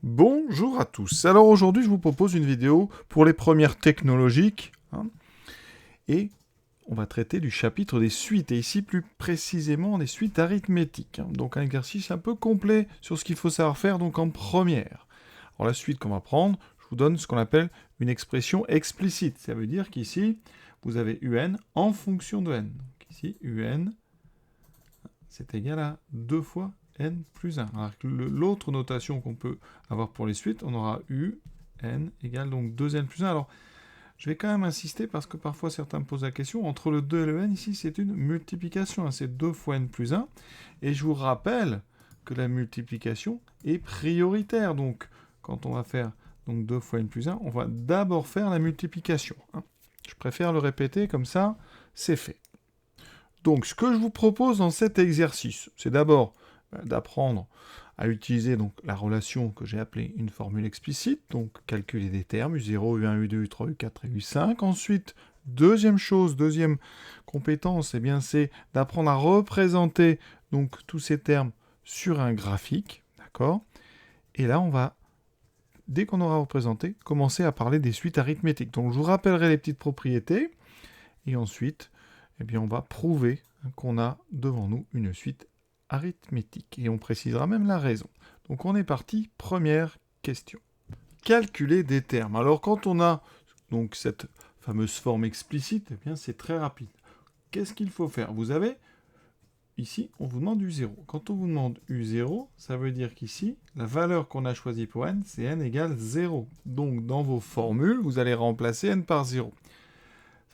Bonjour à tous. Alors aujourd'hui, je vous propose une vidéo pour les premières technologiques. Et on va traiter du chapitre des suites, et ici plus précisément des suites arithmétiques. Donc un exercice un peu complet sur ce qu'il faut savoir faire donc en première. Alors la suite qu'on va prendre, je vous donne ce qu'on appelle une expression explicite. Ça veut dire qu'ici, vous avez un en fonction de n. Donc ici, un, c'est égal à 2 fois n plus 1. Alors l'autre notation qu'on peut avoir pour les suites, on aura n égale donc 2n plus 1. Alors, je vais quand même insister parce que parfois certains me posent la question. Entre le 2 et le n, ici, c'est une multiplication. C'est 2 fois n plus 1. Et je vous rappelle que la multiplication est prioritaire. Donc, quand on va faire donc 2 fois n plus 1, on va d'abord faire la multiplication. Je préfère le répéter, comme ça, c'est fait. Donc, ce que je vous propose dans cet exercice, c'est d'abord d'apprendre à utiliser donc la relation que j'ai appelée une formule explicite, donc calculer des termes, U0, U1, U2, U3, U4 et U5. Ensuite, deuxième compétence, c'est d'apprendre à représenter donc tous ces termes sur un graphique, d'accord? Et là, on va, dès qu'on aura représenté, commencer à parler des suites arithmétiques. Donc, je vous rappellerai les petites propriétés, et ensuite, on va prouver qu'on a devant nous une suite arithmétique. Et on précisera même la raison. Donc on est parti, première question. Calculer des termes. Alors quand on a donc cette fameuse forme explicite, c'est très rapide. Qu'est-ce qu'il faut faire? Vous avez, ici, on vous demande U0. Quand on vous demande U0, ça veut dire qu'ici, la valeur qu'on a choisie pour n, c'est n égale 0. Donc dans vos formules, vous allez remplacer n par 0.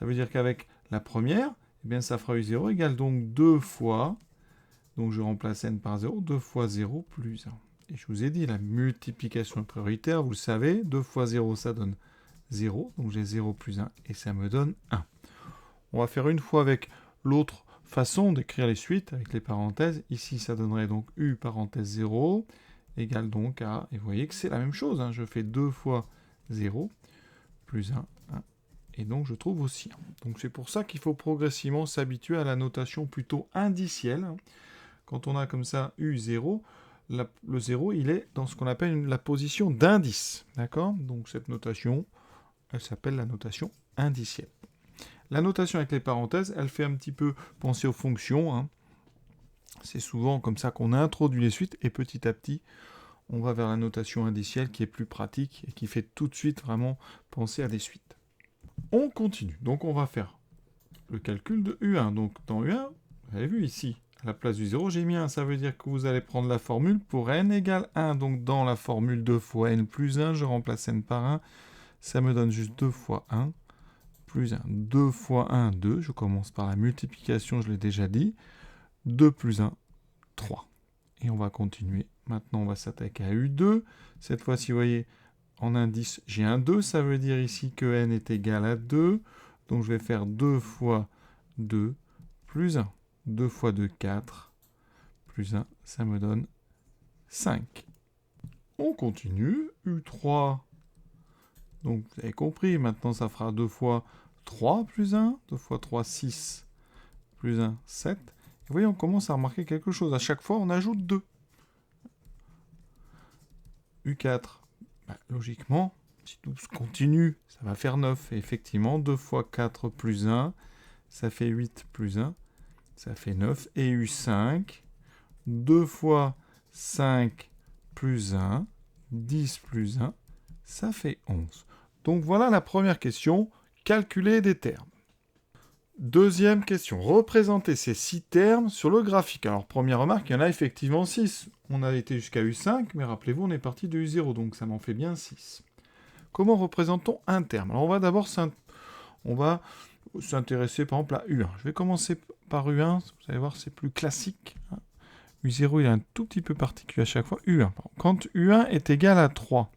Ça veut dire qu'avec la première, ça fera U0 égale donc 2 fois, donc je remplace n par 0, 2 fois 0 plus 1. Et je vous ai dit, la multiplication est prioritaire, vous le savez, 2 fois 0, ça donne 0, donc j'ai 0 plus 1, et ça me donne 1. On va faire une fois avec l'autre façon d'écrire les suites, avec les parenthèses. Ici, ça donnerait donc U parenthèse 0, égale donc à, et vous voyez que c'est la même chose, je fais 2 fois 0, plus 1, et donc je trouve aussi 1. Donc c'est pour ça qu'il faut progressivement s'habituer à la notation plutôt indicielle. Quand on a comme ça U0, le 0, il est dans ce qu'on appelle la position d'indice. D'accord? Donc cette notation, elle s'appelle la notation indicielle. La notation avec les parenthèses, elle fait un petit peu penser aux fonctions. C'est souvent comme ça qu'on introduit les suites, et petit à petit, on va vers la notation indicielle qui est plus pratique et qui fait tout de suite vraiment penser à des suites. On continue. Donc on va faire le calcul de U1. Donc dans U1, vous avez vu ici, à la place du 0, j'ai mis 1. Ça veut dire que vous allez prendre la formule pour n égale 1. Donc dans la formule 2 fois n plus 1, je remplace n par 1. Ça me donne juste 2 fois 1 plus 1. 2 fois 1, 2. Je commence par la multiplication, je l'ai déjà dit. 2 plus 1, 3. Et on va continuer. Maintenant, on va s'attaquer à U2. Cette fois-ci, vous voyez, en indice, j'ai un 2. Ça veut dire ici que n est égal à 2. Donc je vais faire 2 fois 2 plus 1. 2 fois 2, 4. Plus 1, ça me donne 5. On continue. U3. Donc vous avez compris, maintenant ça fera 2 fois 3 plus 1. 2 fois 3, 6. Plus 1, 7. Et vous voyez, on commence à remarquer quelque chose. À chaque fois, on ajoute 2. U4. Logiquement, si tout continue, ça va faire 9. Et effectivement, 2 fois 4 plus 1, ça fait 8 plus 1. Ça fait 9. Et U5, 2 fois 5 plus 1, 10 plus 1, ça fait 11. Donc voilà la première question, calculer des termes. Deuxième question, représenter ces 6 termes sur le graphique. Alors première remarque, il y en a effectivement 6. On a été jusqu'à U5, mais rappelez-vous, on est parti de U0, donc ça m'en fait bien 6. Comment représentons un terme? Alors on va d'abord s'intéresser par exemple à U1. Je vais commencer par U1, vous allez voir c'est plus classique. U0 il est un tout petit peu particulier à chaque fois. U1. Quand U1 est égal à 3,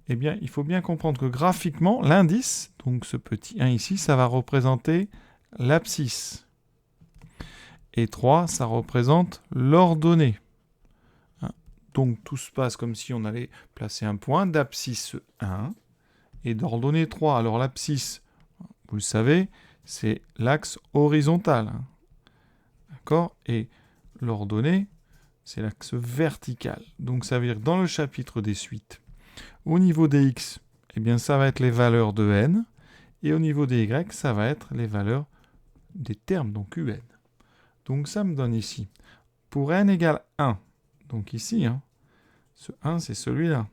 il faut bien comprendre que graphiquement, l'indice, donc ce petit 1 ici, ça va représenter l'abscisse. Et 3, ça représente l'ordonnée. Donc tout se passe comme si on allait placer un point d'abscisse 1 et d'ordonnée 3. Alors l'abscisse, vous le savez, c'est l'axe horizontal. D'accord? Et l'ordonnée, c'est l'axe vertical. Donc ça veut dire que dans le chapitre des suites, Au niveau des x, eh bien, ça va être les valeurs de n. Et au niveau des y, ça va être les valeurs des termes, donc un. Donc ça me donne ici, pour n égale 1, donc ici, hein, ce 1 c'est celui-là,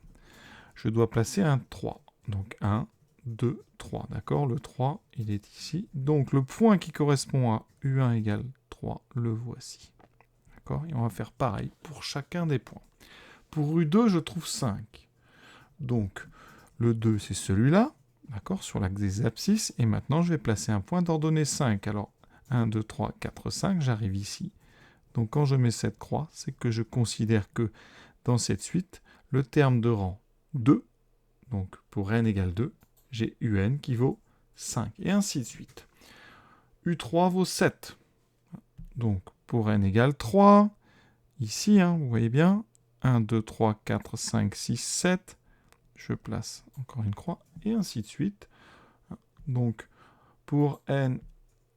je dois placer un 3. Donc 1, 2, 3, d'accord? Le 3, il est ici. Donc le point qui correspond à U1 égale 3, le voici. D'accord? Et on va faire pareil pour chacun des points. Pour U2, je trouve 5. Donc le 2, c'est celui-là, d'accord? Sur l'axe des abscisses. Et maintenant, je vais placer un point d'ordonnée 5. Alors 1, 2, 3, 4, 5, j'arrive ici. Donc quand je mets cette croix, c'est que je considère que dans cette suite, le terme de rang 2, donc pour n égale 2, j'ai un qui vaut 5, et ainsi de suite. U3 vaut 7. Donc pour n égale 3, ici, hein, vous voyez bien, 1, 2, 3, 4, 5, 6, 7, je place encore une croix, et ainsi de suite. Donc pour n,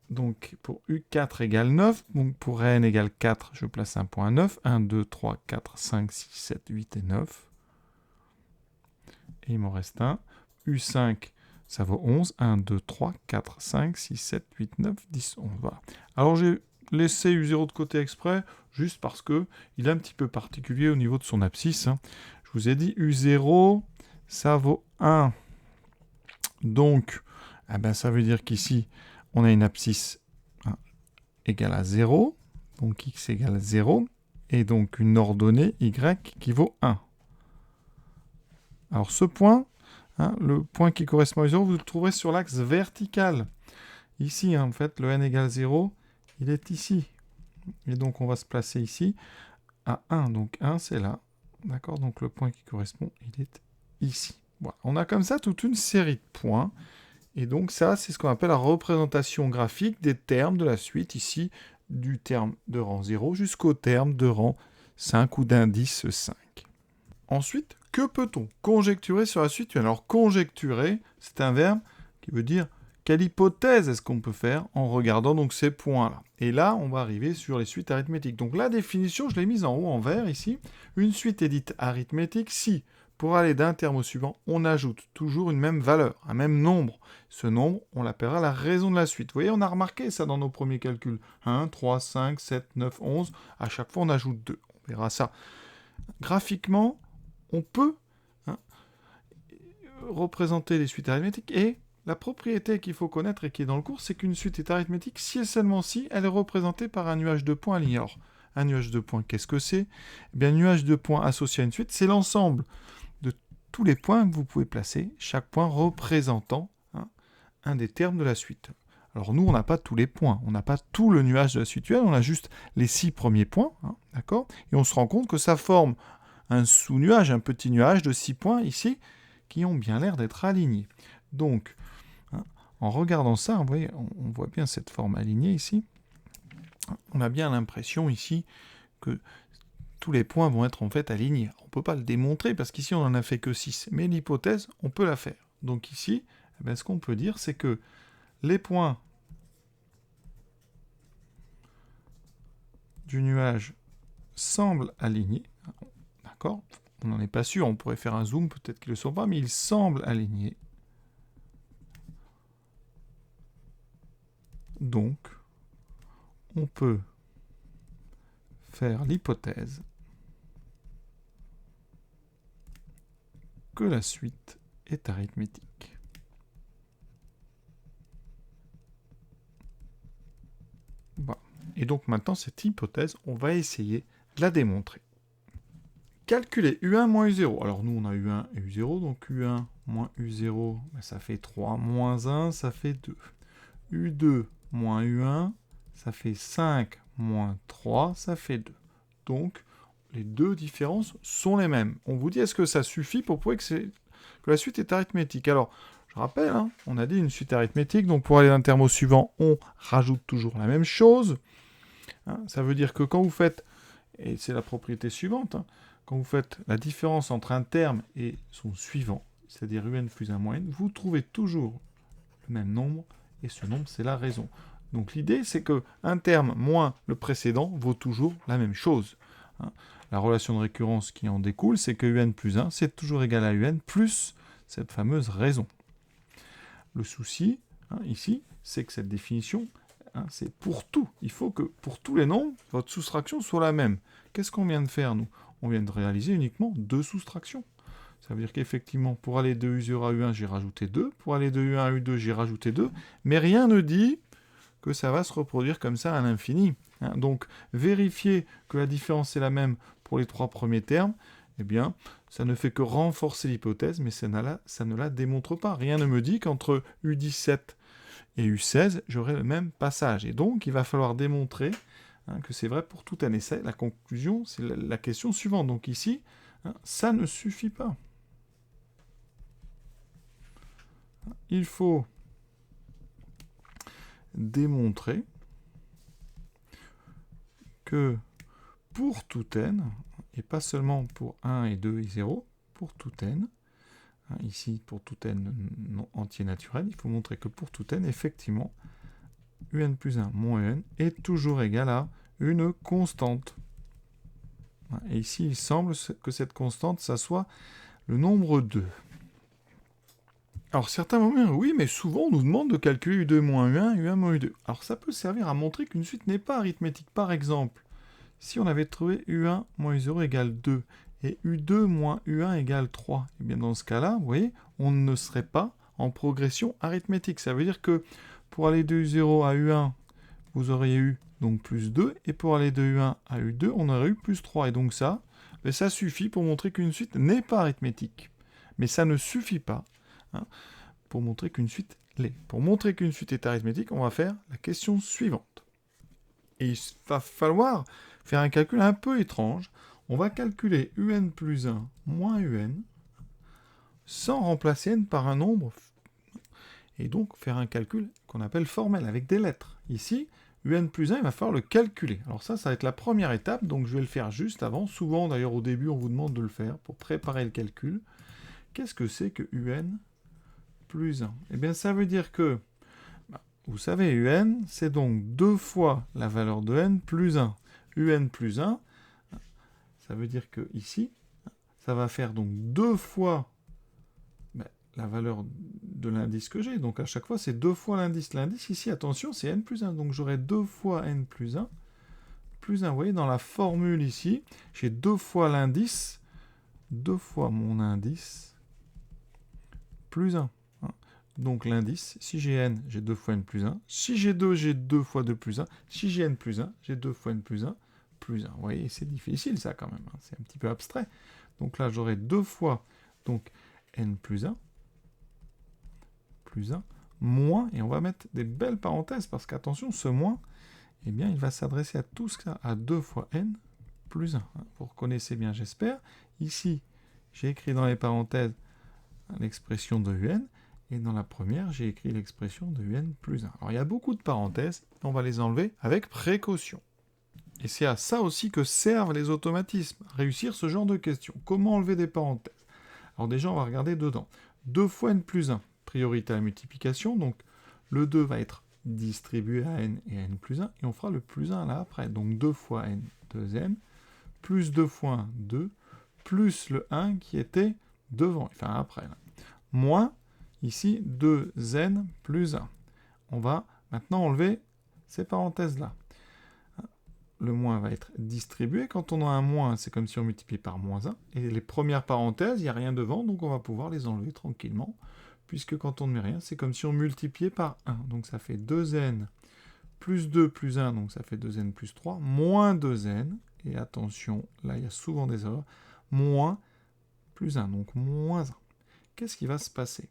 donc pour U4 égale 9, donc pour n égale 4, je place un point 9, 1, 2, 3, 4, 5, 6, 7, 8 et 9. Et il m'en reste un. U5, ça vaut 11. 1, 2, 3, 4, 5, 6, 7, 8, 9, 10, 11. Voilà. Alors j'ai laissé U0 de côté exprès, juste parce que il est un petit peu particulier au niveau de son abscisse. Hein. Je vous ai dit U0, ça vaut 1. Donc, eh ben, ça veut dire qu'ici, on a une abscisse égale à 0. Donc x égale 0. Et donc une ordonnée y qui vaut 1. Alors ce point, hein, le point qui correspond à 0, vous le trouverez sur l'axe vertical. Ici, hein, en fait, le n égale 0, il est ici. Et donc on va se placer ici à 1. Donc 1, c'est là. D'accord? Donc le point qui correspond, il est ici. Voilà. On a comme ça toute une série de points. Et donc ça, c'est ce qu'on appelle la représentation graphique des termes de la suite, ici, du terme de rang 0 jusqu'au terme de rang 5 ou d'indice 5. Ensuite, que peut-on conjecturer sur la suite? Alors, conjecturer, c'est un verbe qui veut dire quelle hypothèse est-ce qu'on peut faire en regardant donc ces points-là. Et là, on va arriver sur les suites arithmétiques. Donc la définition, je l'ai mise en haut en vert ici. Une suite est dite arithmétique si, pour aller d'un terme au suivant, on ajoute toujours une même valeur, un même nombre. Ce nombre, on l'appellera la raison de la suite. Vous voyez, on a remarqué ça dans nos premiers calculs. 1, 3, 5, 7, 9, 11. À chaque fois, on ajoute 2. On verra ça. Graphiquement, on peut représenter les suites arithmétiques, et la propriété qu'il faut connaître et qui est dans le cours, c'est qu'une suite est arithmétique si et seulement si elle est représentée par un nuage de points aligné. Or, un nuage de points, qu'est-ce que c'est? Eh bien, un nuage de points associé à une suite, c'est l'ensemble de tous les points que vous pouvez placer, chaque point représentant un des termes de la suite. Alors nous, on n'a pas tous les points, on n'a pas tout le nuage de la suite, on a juste les 6 premiers points, d'accord? Et on se rend compte que ça forme un sous-nuage, un petit nuage de 6 points ici, qui ont bien l'air d'être alignés. Donc, en regardant ça, vous voyez, on voit bien cette forme alignée ici. On a bien l'impression ici que tous les points vont être en fait alignés. On ne peut pas le démontrer parce qu'ici on n'en a fait que 6, mais l'hypothèse, on peut la faire. Donc ici, eh bien, ce qu'on peut dire, c'est que les points du nuage semblent alignés. D'accord ? On n'en est pas sûr, on pourrait faire un zoom, peut-être qu'ils ne le sont pas, mais ils semblent alignés. Donc, on peut faire l'hypothèse que la suite est arithmétique. Voilà. Et donc maintenant, cette hypothèse, on va essayer de la démontrer. Calculer U1 moins U0. Alors nous, on a U1 et U0, donc U1 moins U0, ça fait 3, moins 1, ça fait 2. U2 moins U1, ça fait 5 moins 3, ça fait 2. Donc, les deux différences sont les mêmes. On vous dit, est-ce que ça suffit pour prouver que la suite est arithmétique? Alors, je rappelle, on a dit une suite arithmétique, donc pour aller d'un terme au suivant, on rajoute toujours la même chose. Ça veut dire que quand vous faites, et c'est la propriété suivante, quand vous faites la différence entre un terme et son suivant, c'est-à-dire UN plus 1 moins n, vous trouvez toujours le même nombre, et ce nombre, c'est la raison. Donc l'idée, c'est qu'un terme moins le précédent vaut toujours la même chose. la relation de récurrence qui en découle, c'est que un plus 1, c'est toujours égal à un plus cette fameuse raison. Le souci, ici, c'est que cette définition, c'est pour tout. Il faut que pour tous les nombres, votre soustraction soit la même. Qu'est-ce qu'on vient de faire, nous? On vient de réaliser uniquement 2 soustractions. Ça veut dire qu'effectivement, pour aller de U0 à U1, j'ai rajouté 2. Pour aller de U1 à U2, j'ai rajouté 2. Mais rien ne dit que ça va se reproduire comme ça à l'infini. Donc, vérifier que la différence est la même pour les 3 premiers termes, eh bien, ça ne fait que renforcer l'hypothèse, mais ça ne la démontre pas. Rien ne me dit qu'entre U17 et U16, j'aurai le même passage. Et donc, il va falloir démontrer que c'est vrai pour tout n. Et c'est la conclusion, c'est la question suivante. Donc ici, ça ne suffit pas. Il faut démontrer que pour tout n, et pas seulement pour 1 et 2 et 0, pour tout n, ici pour tout n entier naturel, il faut montrer que pour tout n, effectivement, un plus 1 moins un est toujours égal à une constante. Et ici, il semble que cette constante, ça soit le nombre 2. Alors, certains vont dire, oui, mais souvent, on nous demande de calculer U2 moins U1, U1 moins U2. Alors, ça peut servir à montrer qu'une suite n'est pas arithmétique. Par exemple, si on avait trouvé U1 moins U0 égale 2 et U2 moins U1 égale 3, et bien dans ce cas-là, vous voyez, on ne serait pas en progression arithmétique. Ça veut dire que pour aller de U0 à U1, vous auriez eu donc plus 2, et pour aller de U1 à U2, on aurait eu plus 3. Et donc ça, ça suffit pour montrer qu'une suite n'est pas arithmétique. Mais ça ne suffit pas pour montrer qu'une suite l'est. Pour montrer qu'une suite est arithmétique, on va faire la question suivante. Et il va falloir faire un calcul un peu étrange. On va calculer un plus 1 moins un sans remplacer n par un nombre et donc faire un calcul qu'on appelle formel avec des lettres. Ici, un plus 1, il va falloir le calculer. Alors ça va être la première étape, donc je vais le faire juste avant. Souvent, d'ailleurs, au début, on vous demande de le faire pour préparer le calcul. Qu'est-ce que c'est que un plus 1? Eh bien, ça veut dire que, vous savez, un, c'est donc 2 fois la valeur de n plus 1. Un plus 1, ça veut dire que ici, ça va faire donc 2 fois la valeur de l'indice que j'ai. Donc à chaque fois, c'est 2 fois l'indice. L'indice ici, attention, c'est n plus 1. Donc j'aurai 2 fois n plus 1. Plus 1, vous voyez, dans la formule ici, j'ai 2 fois l'indice, 2 fois mon indice, plus 1. Donc l'indice, si j'ai n, j'ai 2 fois n plus 1. Si j'ai 2, j'ai 2 fois 2 plus 1. Si j'ai n plus 1, j'ai 2 fois n plus 1, plus 1. Vous voyez, c'est difficile ça quand même. C'est un petit peu abstrait. Donc là, j'aurai 2 fois donc, n plus 1. Plus 1, moins, et on va mettre des belles parenthèses, parce qu'attention, ce moins, eh bien, il va s'adresser à tout ça, à 2 fois n plus 1. Vous reconnaissez bien, j'espère. Ici, j'ai écrit dans les parenthèses l'expression de un, et dans la première, j'ai écrit l'expression de un plus 1. Alors, il y a beaucoup de parenthèses, on va les enlever avec précaution. Et c'est à ça aussi que servent les automatismes, réussir ce genre de questions. Comment enlever des parenthèses? Alors déjà, on va regarder dedans. 2 fois n plus 1. Priorité à la multiplication, donc le 2 va être distribué à n et à n plus 1, et on fera le plus 1 là après. Donc 2 fois n, 2n, plus 2 fois 1, 2, plus le 1 qui était devant, enfin après. Là. Moins, ici, 2n plus 1. On va maintenant enlever ces parenthèses-là. Le moins va être distribué. Quand on a un moins, c'est comme si on multipliait par moins 1. Et les premières parenthèses, il n'y a rien devant, donc on va pouvoir les enlever tranquillement. Puisque quand on ne met rien, c'est comme si on multipliait par 1. Donc ça fait 2n plus 2 plus 1, donc ça fait 2n plus 3, moins 2n, et attention, là il y a souvent des erreurs, moins plus 1, donc moins 1. Qu'est-ce qui va se passer?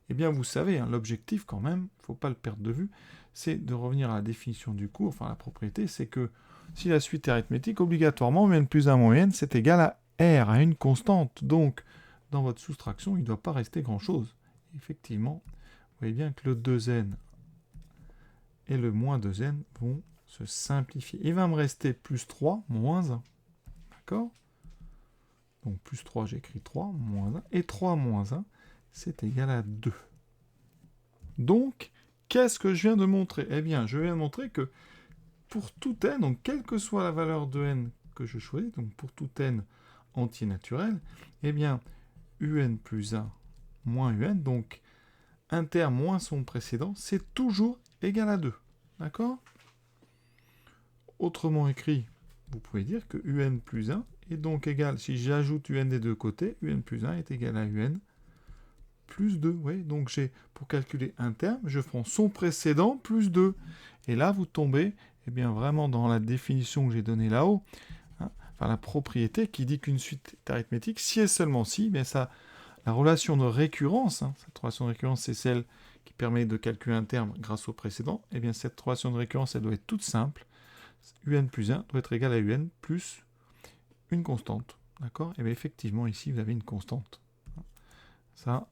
Eh bien vous savez, l'objectif quand même, il ne faut pas le perdre de vue, c'est de revenir à la définition du cours, enfin la propriété, c'est que si la suite est arithmétique, obligatoirement, n plus 1 moins n, c'est égal à r, à une constante. Donc, dans votre soustraction, il ne doit pas rester grand-chose. Effectivement, vous voyez bien que le 2n et le moins 2n vont se simplifier. Il va me rester plus 3, moins 1. D'accord? Donc plus 3, j'écris 3, moins 1. Et 3 moins 1, c'est égal à 2. Donc, qu'est-ce que je viens de montrer? Eh bien, je viens de montrer que pour tout n, donc quelle que soit la valeur de n que je choisis, donc pour tout n entier naturel, eh bien, un plus 1 moins un, donc un terme moins son précédent, c'est toujours égal à 2. D'accord? Autrement écrit, vous pouvez dire que un plus 1 est donc égal, si j'ajoute un des deux côtés, un plus 1 est égal à un plus 2. Oui, donc pour calculer un terme, je prends son précédent plus 2. Et là, vous tombez vraiment dans la définition que j'ai donnée là-haut, enfin la propriété qui dit qu'une suite est arithmétique, si et seulement si, la relation de récurrence, cette relation de récurrence, c'est celle qui permet de calculer un terme grâce au précédent, cette relation de récurrence, elle doit être toute simple. Un plus 1 doit être égal à un plus une constante. D'accord? Et bien effectivement, ici, vous avez une constante. Ça,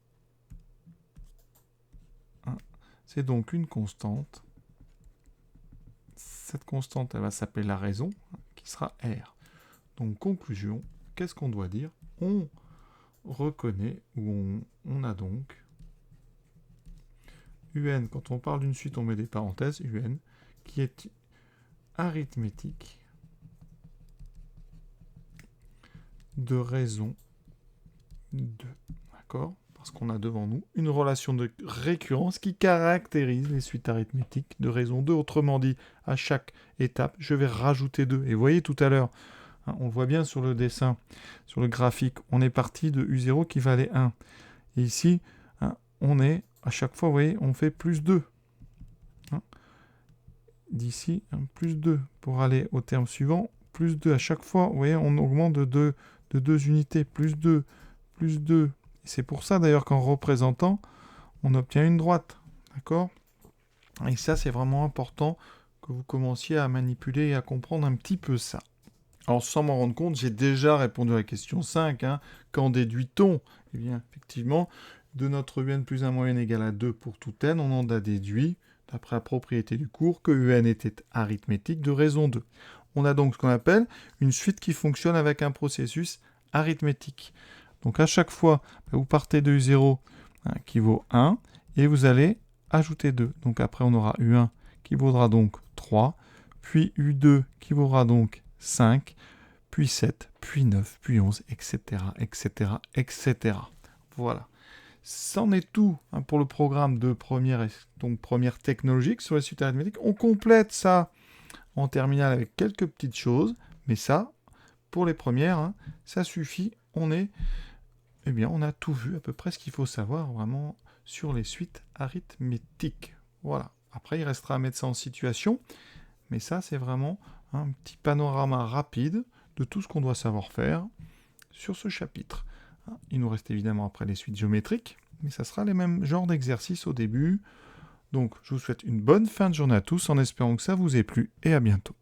c'est donc une constante. Cette constante, elle va s'appeler la raison, qui sera R. Donc, conclusion, qu'est-ce qu'on doit dire? On reconnaît, ou on a donc un, quand on parle d'une suite, on met des parenthèses, un, qui est arithmétique de raison 2. D'accord? Parce qu'on a devant nous une relation de récurrence qui caractérise les suites arithmétiques de raison 2. Autrement dit, à chaque étape, je vais rajouter 2. Et vous voyez tout à l'heure, on le voit bien sur le dessin, sur le graphique, on est parti de U0 qui valait 1. Et ici, on est, à chaque fois, vous voyez, on fait plus 2. D'ici, plus 2. Pour aller au terme suivant, plus 2. À chaque fois, vous voyez, on augmente de 2 unités. Plus 2, plus 2. Et c'est pour ça, d'ailleurs, qu'en représentant, on obtient une droite. D'accord? Et ça, c'est vraiment important que vous commenciez à manipuler et à comprendre un petit peu ça. Alors, sans m'en rendre compte, j'ai déjà répondu à la question 5. Qu'en déduit-on? Eh bien, effectivement, de notre un plus 1 moins n égale à 2 pour tout n, on en a déduit, d'après la propriété du cours, que un était arithmétique de raison 2. On a donc ce qu'on appelle une suite qui fonctionne avec un processus arithmétique. Donc, à chaque fois, vous partez de U0 qui vaut 1, et vous allez ajouter 2. Donc, après, on aura U1 qui vaudra donc 3, puis U2 qui vaudra donc 5, puis 7, puis 9, puis 11, etc., etc., etc. Voilà. C'en est tout pour le programme de première technologique sur les suites arithmétiques. On complète ça en terminale avec quelques petites choses, mais ça, pour les premières, ça suffit. On a tout vu, à peu près ce qu'il faut savoir vraiment sur les suites arithmétiques. Voilà. Après, il restera à mettre ça en situation, mais ça, c'est vraiment un petit panorama rapide de tout ce qu'on doit savoir faire sur ce chapitre. Il nous reste évidemment après les suites géométriques, mais ça sera les mêmes genres d'exercices au début. Donc, je vous souhaite une bonne fin de journée à tous, en espérant que ça vous ait plu, et à bientôt.